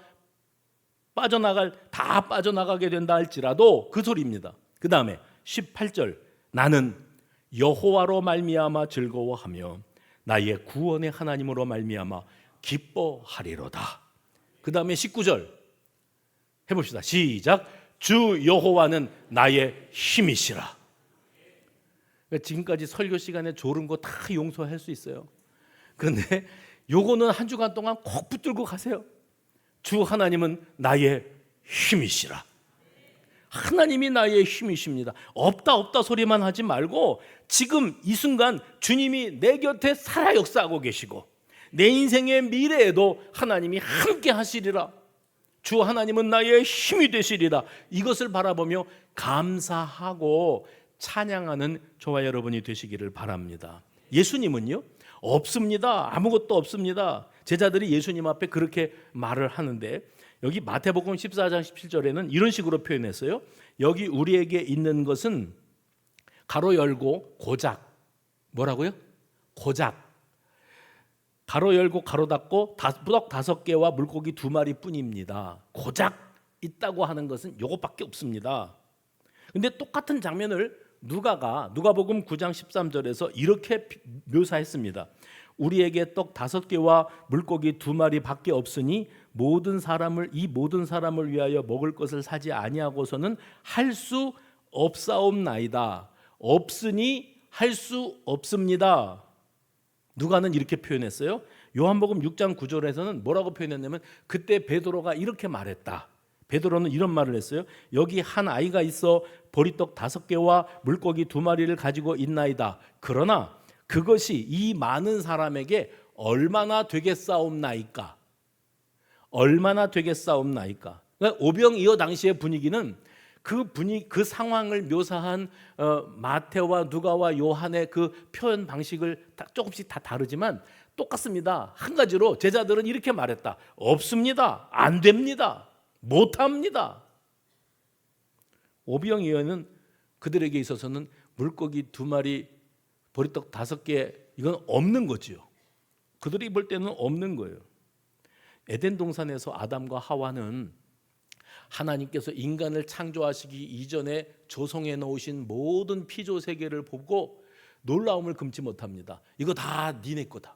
다 빠져나가게 된다 할지라도 그 소리입니다. 그 다음에 18절, 나는 여호와로 말미암아 즐거워하며 나의 구원의 하나님으로 말미암아 기뻐하리로다. 그 다음에 19절 해봅시다. 시작. 주 여호와는 나의 힘이시라. 지금까지 설교 시간에 졸은 거 다 용서할 수 있어요. 그런데 요거는 한 주간 동안 꼭 붙들고 가세요. 주 하나님은 나의 힘이시라. 하나님이 나의 힘이십니다. 없다 소리만 하지 말고 지금 이 순간 주님이 내 곁에 살아 역사하고 계시고 내 인생의 미래에도 하나님이 함께 하시리라. 주 하나님은 나의 힘이 되시리라. 이것을 바라보며 감사하고 찬양하는 저와 여러분이 되시기를 바랍니다. 예수님은요, 없습니다. 아무것도 없습니다. 제자들이 예수님 앞에 그렇게 말을 하는데, 여기 마태복음 14장 17절에는 이런 식으로 표현했어요. 여기 우리에게 있는 것은 가로 열고 고작, 뭐라고요? 고작, 가로 열고 가로 닫고 부럭 5개와 물고기 2마리 뿐입니다. 고작 있다고 하는 것은 이것밖에 없습니다. 근데 똑같은 장면을 누가복음 9장 13절에서 이렇게 묘사했습니다. 우리에게 떡 5개와 물고기 2마리 밖에 없으니 이 모든 사람을 위하여 먹을 것을 사지 아니하고서는 할 수 없사옵나이다. 없으니 할 수 없습니다. 누가는 이렇게 표현했어요. 요한복음 6장 9절에서는 뭐라고 표현했냐면, 그때 베드로가 이렇게 말했다. 베드로는 이런 말을 했어요. 여기 한 아이가 있어 보리떡 5개와 물고기 2마리를 가지고 있나이다. 그러나 그것이 이 많은 사람에게 얼마나 되겠사옵나이까? 얼마나 되겠사옵나이까? 그러니까 오병이어 당시의 분위기는 그 상황을 묘사한 마태와 누가와 요한의 그 표현 방식을 조금씩 다 다르지만 똑같습니다. 한 가지로 제자들은 이렇게 말했다. 없습니다. 안 됩니다. 못합니다. 오병이어는 그들에게 있어서는 물고기 2마리, 보리떡 5개, 이건 없는 거지요. 그들이 볼 때는 없는 거예요. 에덴 동산에서 아담과 하와는 하나님께서 인간을 창조하시기 이전에 조성해 놓으신 모든 피조 세계를 보고 놀라움을 금치 못합니다. 이거 다 니네 거다.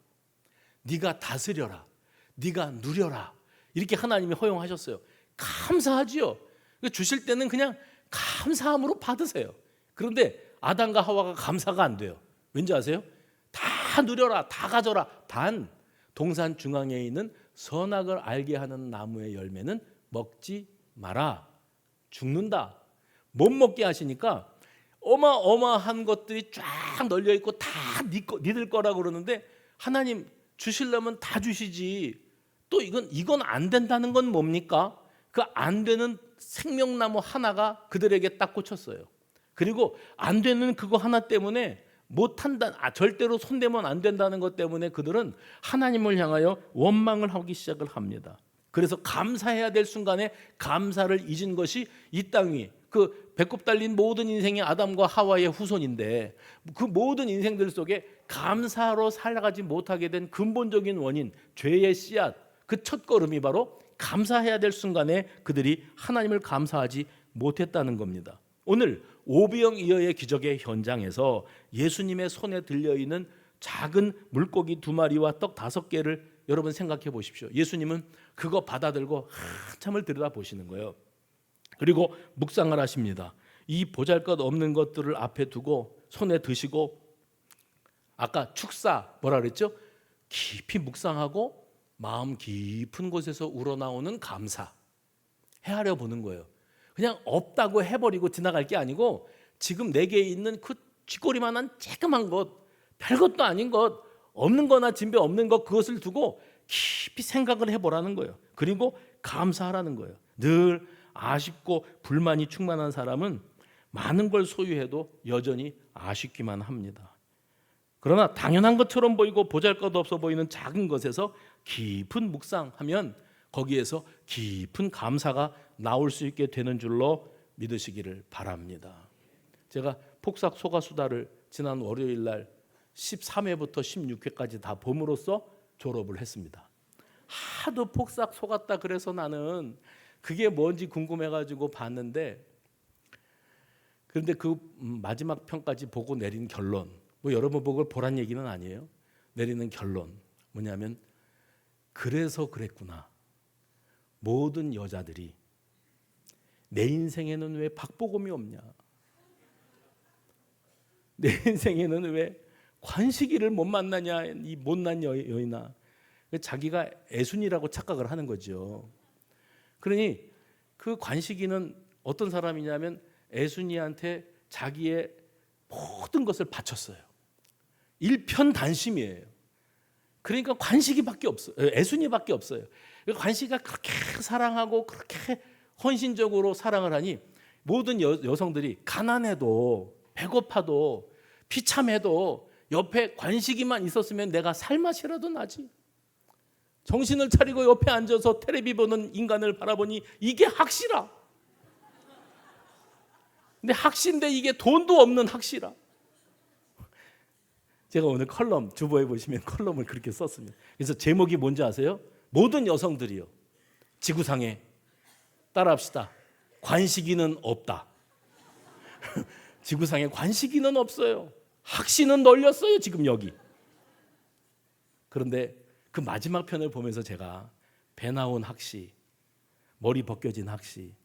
네가 다스려라. 네가 누려라. 이렇게 하나님이 허용하셨어요. 감사하지요. 주실 때는 그냥 감사함으로 받으세요. 그런데 아담과 하와가 감사가 안 돼요. 왠지 아세요? 다 누려라, 다 가져라. 단 동산 중앙에 있는 선악을 알게 하는 나무의 열매는 먹지 마라. 죽는다. 못 먹게 하시니까 어마어마한 것들이 쫙 널려 있고 다 니들 거라고 그러는데 하나님 주시려면 다 주시지. 또 이건 안 된다는 건 뭡니까? 그 안 되는 생명나무 하나가 그들에게 딱 꽂혔어요. 그리고 안 되는 그거 하나 때문에 못한다, 절대로 손대면 안 된다는 것 때문에 그들은 하나님을 향하여 원망을 하기 시작을 합니다. 그래서 감사해야 될 순간에 감사를 잊은 것이 이 땅 위, 그 배꼽 달린 모든 인생이 아담과 하와의 후손인데 그 모든 인생들 속에 감사로 살아가지 못하게 된 근본적인 원인, 죄의 씨앗, 그 첫걸음이 바로 감사해야 될 순간에 그들이 하나님을 감사하지 못했다는 겁니다. 오늘 오병이어의 기적의 현장에서 예수님의 손에 들려있는 작은 물고기 2마리와 떡 5개를 여러분 생각해 보십시오. 예수님은 그거 받아들고 한참을 들여다보시는 거예요. 그리고 묵상을 하십니다. 이 보잘것없는 것들을 앞에 두고 손에 드시고 아까 축사 뭐라 그랬죠? 깊이 묵상하고 마음 깊은 곳에서 우러나오는 감사 헤아려 보는 거예요. 그냥 없다고 해버리고 지나갈 게 아니고 지금 내게 있는 그 쥐꼬리만한 쬐끄만 것, 별것도 아닌 것, 없는 거나 진배 없는 것, 그것을 두고 깊이 생각을 해보라는 거예요. 그리고 감사하라는 거예요. 늘 아쉽고 불만이 충만한 사람은 많은 걸 소유해도 여전히 아쉽기만 합니다. 그러나 당연한 것처럼 보이고 보잘것없어 보이는 작은 것에서 깊은 묵상하면 거기에서 깊은 감사가 나올 수 있게 되는 줄로 믿으시기를 바랍니다. 제가 폭삭 소가수다를 지난 월요일 날 13회부터 16회까지 다 봄으로써 졸업을 했습니다. 하도 폭삭 속았다 그래서 나는 그게 뭔지 궁금해가지고 봤는데, 그런데 그 마지막 편까지 보고 내린 결론, 뭐 여러분 보고 보란 얘기는 아니에요. 내리는 결론 뭐냐면, 그래서 그랬구나. 모든 여자들이 내 인생에는 왜 박보검이 없냐? 내 인생에는 왜 관식이를 못 만나냐? 이 못난 여인아. 자기가 애순이라고 착각을 하는 거죠. 그러니 그 관식이는 어떤 사람이냐면 애순이한테 자기의 모든 것을 바쳤어요. 일편단심이에요. 그러니까 관식이밖에 없어요. 애순이밖에 없어요. 관식이가 그렇게 사랑하고 그렇게 헌신적으로 사랑을 하니 모든 여성들이 가난해도 배고파도 비참해도 옆에 관식이만 있었으면 내가 살맛이라도 나지. 정신을 차리고 옆에 앉아서 텔레비 보는 인간을 바라보니 이게 학시라. 근데 학시인데 이게 돈도 없는 학시라. 제가 오늘 컬럼 주보에 보시면 컬럼을 그렇게 썼습니다. 그래서 제목이 뭔지 아세요? 모든 여성들이요, 지구상에 따라합시다. 관식이는 없다. 지구상에 관식이는 없어요. 학시는 널렸어요 지금 여기. 그런데 그 마지막 편을 보면서 제가 배 나온 학시, 머리 벗겨진 학시,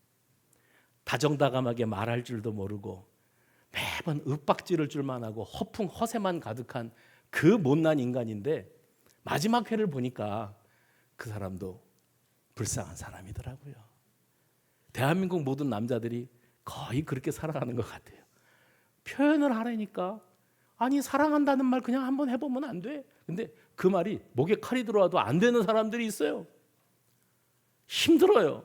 다정다감하게 말할 줄도 모르고 매번 윽박지를 줄만 하고 허풍 허세만 가득한 그 못난 인간인데 마지막 회를 보니까 그 사람도 불쌍한 사람이더라고요. 대한민국 모든 남자들이 거의 그렇게 살아가는 것 같아요. 표현을 하라니까, 아니 사랑한다는 말 그냥 한번 해보면 안 돼? 근데 그 말이 목에 칼이 들어와도 안 되는 사람들이 있어요. 힘들어요.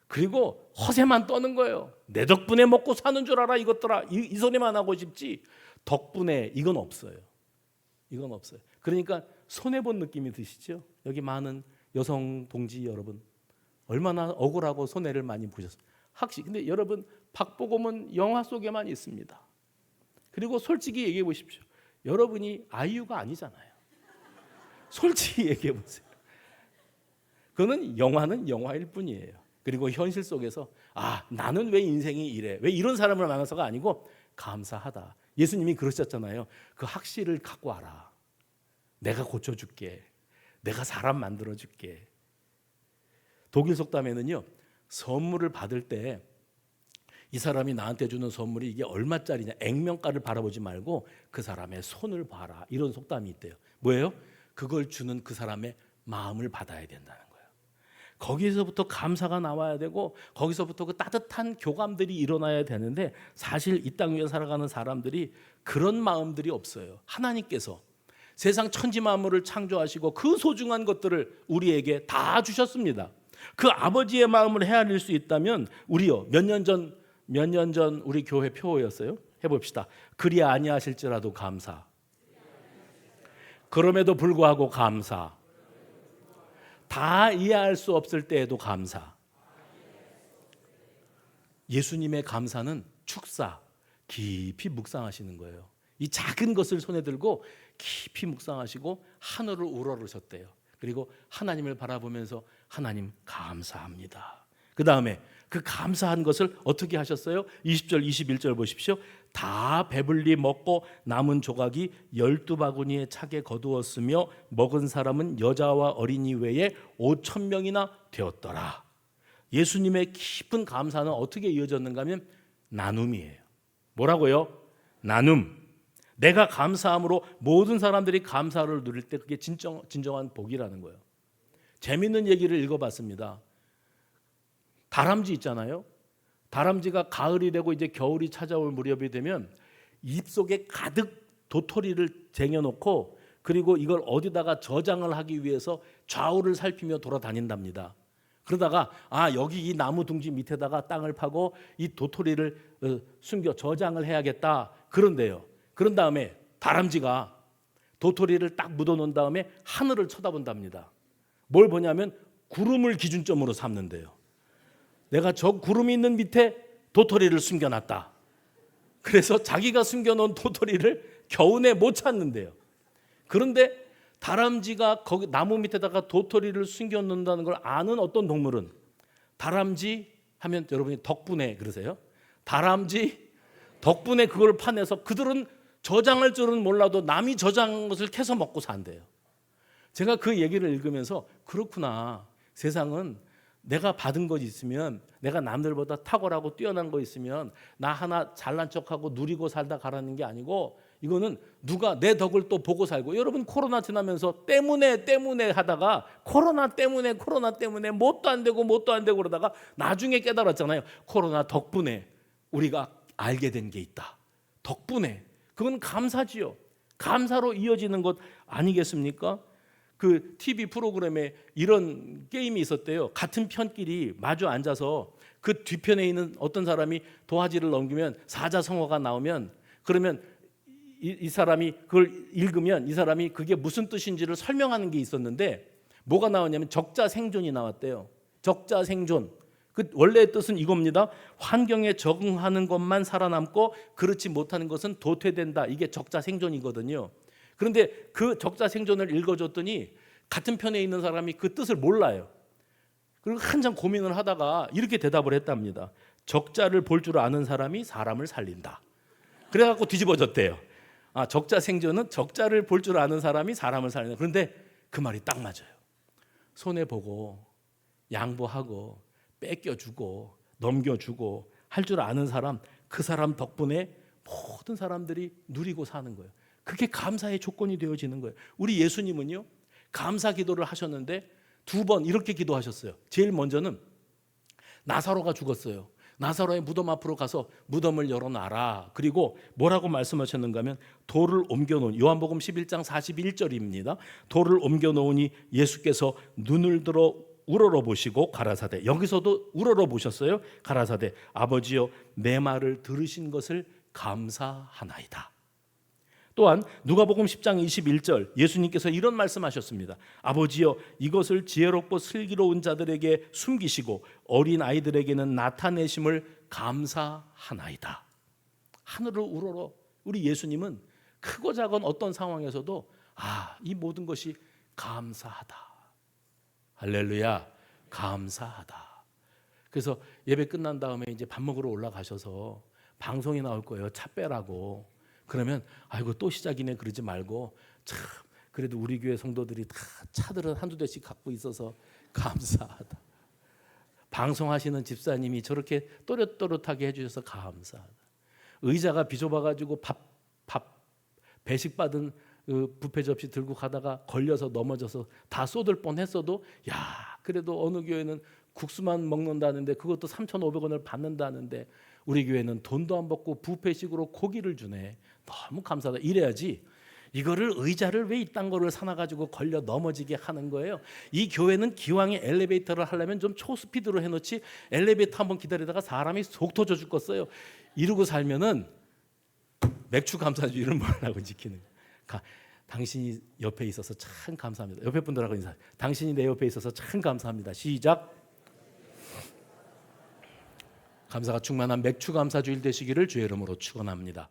그리고 허세만 떠는 거예요. 내 덕분에 먹고 사는 줄 알아 이것들아. 이 소리만 하고 싶지 덕분에 이건 없어요. 이건 없어요. 그러니까 손해본 느낌이 드시죠? 여기 많은 여성 동지 여러분, 얼마나 억울하고 손해를 많이 보셨어요. 학시. 근데 여러분, 박보검은 영화 속에만 있습니다. 그리고 솔직히 얘기해 보십시오. 여러분이 아이유가 아니잖아요. 솔직히 얘기해 보세요. 그거는 영화는 영화일 뿐이에요. 그리고 현실 속에서 나는 왜 인생이 이래? 왜 이런 사람을 만나서가 아니고 감사하다. 예수님이 그러셨잖아요. 그 학시를 갖고 와라. 내가 고쳐줄게. 내가 사람 만들어줄게. 독일 속담에는요, 선물을 받을 때 이 사람이 나한테 주는 선물이 이게 얼마짜리냐, 액면가를 바라보지 말고 그 사람의 손을 봐라. 이런 속담이 있대요. 뭐예요? 그걸 주는 그 사람의 마음을 받아야 된다는 거예요. 거기서부터 감사가 나와야 되고 거기서부터 그 따뜻한 교감들이 일어나야 되는데, 사실 이 땅 위에 살아가는 사람들이 그런 마음들이 없어요. 하나님께서 세상 천지 만물을 창조하시고 그 소중한 것들을 우리에게 다 주셨습니다. 그 아버지의 마음을 헤아릴 수 있다면 우리요, 몇 년 전 우리 교회 표어였어요. 해봅시다. 그리 아니하실지라도 감사. 그럼에도 불구하고 감사. 다 이해할 수 없을 때에도 감사. 예수님의 감사는 축사, 깊이 묵상하시는 거예요. 이 작은 것을 손에 들고 깊이 묵상하시고 하늘을 우러르셨대요. 그리고 하나님을 바라보면서 하나님 감사합니다. 그 다음에 그 감사한 것을 어떻게 하셨어요? 20절 21절 보십시오. 다 배불리 먹고 남은 조각이 12바구니에 차게 거두었으며 먹은 사람은 여자와 어린이 외에 5,000명이나 되었더라. 예수님의 깊은 감사는 어떻게 이어졌는가 하면 나눔이에요. 뭐라고요? 나눔. 내가 감사함으로 모든 사람들이 감사를 누릴 때 그게 진정한 복이라는 거예요. 재밌는 얘기를 읽어봤습니다. 다람쥐 있잖아요. 다람쥐가 가을이 되고 이제 겨울이 찾아올 무렵이 되면 입속에 가득 도토리를 쟁여놓고 그리고 이걸 어디다가 저장을 하기 위해서 좌우를 살피며 돌아다닌답니다. 그러다가 여기 이 나무 둥지 밑에다가 땅을 파고 이 도토리를 숨겨 저장을 해야겠다. 그런데요. 그런 다음에 다람쥐가 도토리를 딱 묻어놓은 다음에 하늘을 쳐다본답니다. 뭘 보냐면 구름을 기준점으로 삼는데요. 내가 저 구름이 있는 밑에 도토리를 숨겨놨다. 그래서 자기가 숨겨놓은 도토리를 겨우내 못 찾는데요. 그런데 다람쥐가 거기 나무 밑에다가 도토리를 숨겨놓는다는 걸 아는 어떤 동물은, 다람쥐 하면 여러분이 덕분에 그러세요? 다람쥐 덕분에 그걸 파내서 그들은 저장할 줄은 몰라도 남이 저장한 것을 캐서 먹고 산대요. 제가 그 얘기를 읽으면서 그렇구나. 세상은 내가 받은 것 있으면, 내가 남들보다 탁월하고 뛰어난 거 있으면 나 하나 잘난 척하고 누리고 살다 가라는 게 아니고, 이거는 누가 내 덕을 또 보고 살고. 여러분 코로나 지나면서 때문에 하다가 코로나 때문에 뭣도 안 되고 그러다가 나중에 깨달았잖아요. 코로나 덕분에 우리가 알게 된 게 있다. 덕분에. 그건 감사지요. 감사로 이어지는 것 아니겠습니까? 그 TV 프로그램에 이런 게임이 있었대요. 같은 편끼리 마주 앉아서 그 뒤편에 있는 어떤 사람이 도화지를 넘기면 사자성어가 나오면, 그러면 이 사람이 그걸 읽으면 이 사람이 그게 무슨 뜻인지를 설명하는 게 있었는데, 뭐가 나왔냐면 적자생존이 나왔대요. 적자생존. 그 원래의 뜻은 이겁니다. 환경에 적응하는 것만 살아남고 그렇지 못하는 것은 도태된다. 이게 적자생존이거든요. 그런데 그 적자생존을 읽어줬더니 같은 편에 있는 사람이 그 뜻을 몰라요. 그리고 한참 고민을 하다가 이렇게 대답을 했답니다. 적자를 볼 줄 아는 사람이 사람을 살린다. 그래갖고 뒤집어졌대요. 적자생존은 적자를 볼 줄 아는 사람이 사람을 살린다. 그런데 그 말이 딱 맞아요. 손해보고 양보하고 뺏겨주고 넘겨주고 할 줄 아는 사람, 그 사람 덕분에 모든 사람들이 누리고 사는 거예요. 그게 감사의 조건이 되어지는 거예요. 우리 예수님은요, 감사 기도를 하셨는데 2번 이렇게 기도하셨어요. 제일 먼저는 나사로가 죽었어요. 나사로의 무덤 앞으로 가서 무덤을 열어놔라. 그리고 뭐라고 말씀하셨는가 하면 돌을 옮겨놓은, 요한복음 11장 41절입니다. 돌을 옮겨놓으니 예수께서 눈을 들어 우러러 보시고 가라사대, 여기서도 우러러 보셨어요. 가라사대, 아버지여 내 말을 들으신 것을 감사하나이다. 또한 누가복음 10장 21절 예수님께서 이런 말씀하셨습니다. 아버지여 이것을 지혜롭고 슬기로운 자들에게 숨기시고 어린 아이들에게는 나타내심을 감사하나이다. 하늘을 우러러 우리 예수님은 크고 작은 어떤 상황에서도 이 모든 것이 감사하다 할렐루야. 감사하다. 그래서 예배 끝난 다음에 이제 밥 먹으러 올라가셔서 방송이 나올 거예요. 차 빼라고. 그러면 아이고 또 시작이네 그러지 말고 참 그래도 우리 교회 성도들이 다 차들은 한두 대씩 갖고 있어서 감사하다. 방송하시는 집사님이 저렇게 또렷또렷하게 해주셔서 감사하다. 의자가 비좁아가지고 밥 배식 받은 그 뷔페 접시 들고 가다가 걸려서 넘어져서 다 쏟을 뻔했어도 야 그래도 어느 교회는 국수만 먹는다는데 그것도 3,500원을 받는다는데 우리 교회는 돈도 안 받고 뷔페식으로 고기를 주네. 너무 감사하다. 이래야지. 이거를 의자를 왜 이딴 거를 사놔가지고 걸려 넘어지게 하는 거예요. 이 교회는 기왕에 엘리베이터를 하려면 좀 초스피드로 해놓지 엘리베이터 한번 기다리다가 사람이 속 터져 죽겠어요. 이러고 살면은 맥주 감사주의를 뭐라고 지키는 거예요. 당신이 옆에 있어서 참 감사합니다. 옆에 분들하고 인사. 당신이 내 옆에 있어서 참 감사합니다. 시작. 감사가 충만한 맥주 감사주일 되시기를 주의 이름으로 축원합니다.